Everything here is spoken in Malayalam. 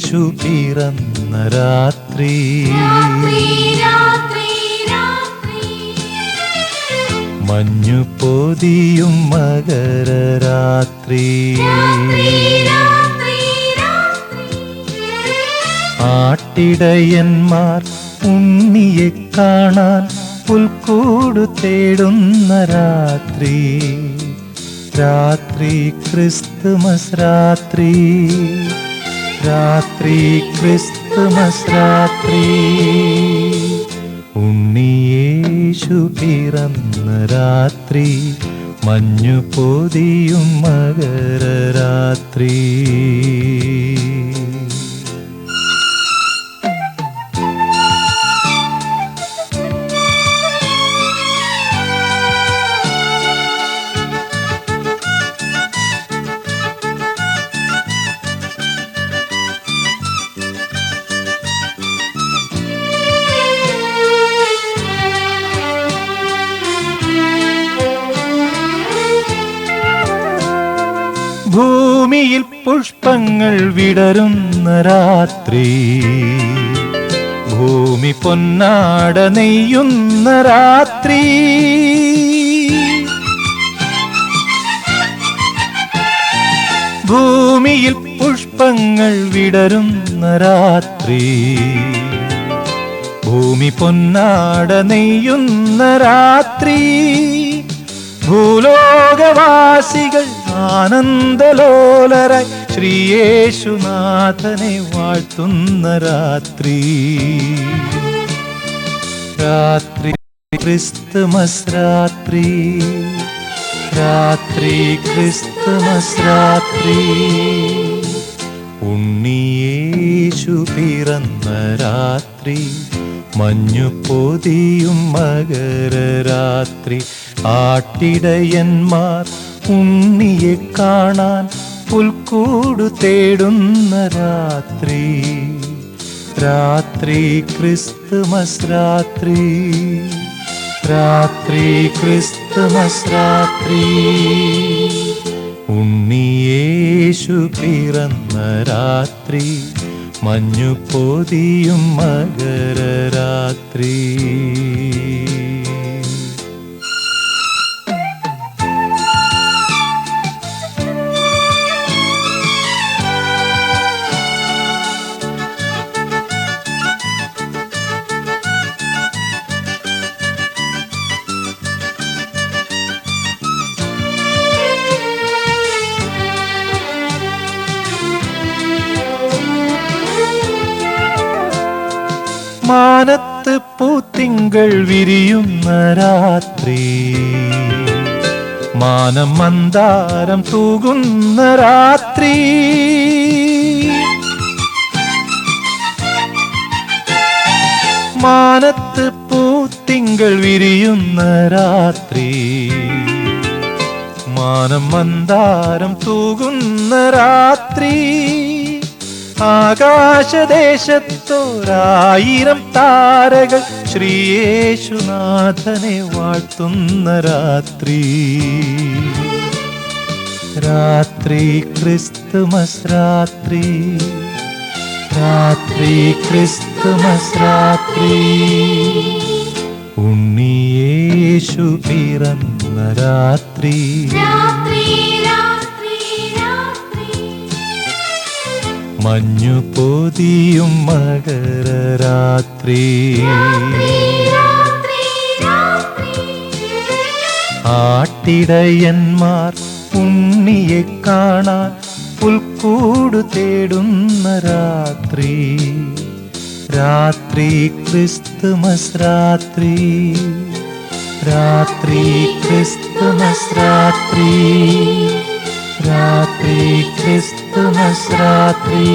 യേശു പിറന്ന രാത്രി, മഞ്ഞു പൊതിയും മകരരാത്രി, ആട്ടിടയന്മാർ ഉണ്ണിയെ കാണാൻ പുൽക്കൂടു തേടുന്ന രാത്രി, രാത്രി ക്രിസ്തുമസ് രാത്രി, രാത്രി ക്രിസ്തുമസ് രാത്രി, ഉണ്ണിയേശു പിറന്ന രാത്രി, മഞ്ഞു പൊതിയും മകരരാത്രി. ഭൂമിയിൽ പുഷ്പങ്ങൾ വിടരുന്ന രാത്രി, ഭൂമി പൊന്നാട നെയ്യുന്ന രാത്രി, ഭൂമിയിൽ പുഷ്പങ്ങൾ വിടരുന്ന രാത്രി, ഭൂമി പൊന്നാട നെയ്യുന്ന രാത്രി, ഭൂലോകവാസികൾ ആനന്ദലോലരായി ശ്രീയേശുനാഥനെ വാഴ്ത്തുന്ന രാത്രി, രാത്രി ക്രിസ്തുമസ് രാത്രി, രാത്രി ക്രിസ്തുമസ് രാത്രി, ഉണ്ണിയേശു പിറന്ന രാത്രി, മഞ്ഞു പൊതിയും മകരരാത്രി, ആട്ടിടയന്മാർ ഉണ്ണിയെ കാണാൻ പുൽക്കൂടു തേടുന്ന രാത്രി, രാത്രി ക്രിസ്തുമസ് രാത്രി, രാത്രി ക്രിസ്തുമസ് രാത്രി, ഉണ്ണിയേശു പിറന്ന രാത്രി, മഞ്ഞു പൊതിയും മകരരാത്രി. മാനത്ത് പൂത്തിങ്കൾ വിരിയുന്ന രാത്രി, മാനം മന്ദാരം തൂകുന്ന രാത്രി, മാനത്ത് പൂത്തിങ്കൾ വിരിയുന്ന രാത്രി, മാനം മന്ദാരം തൂകുന്ന രാത്രി, ആകാശദേശത്തോരായിരം താരകൾ ശ്രീയേശുനാഥനെ വാഴ്ത്തുന്ന രാത്രി, രാത്രി ക്രിസ്തുമസ് രാത്രി, രാത്രി ക്രിസ്തുമസ് രാത്രി, ഉണ്ണിയേശു പിറന്ന രാത്രി, മഞ്ഞു പൊതിയും മകരരാത്രി, ആട്ടിടയന്മാർ ഉണ്ണിയെ കാണാൻ പുൽക്കൂടു തേടുന്ന രാത്രി, രാത്രി ക്രിസ്തുമസ് രാത്രി, രാത്രി ക്രിസ്തുമസ് രാത്രി, രാത്രി ക്രിസ്തുമസ് രാത്രി.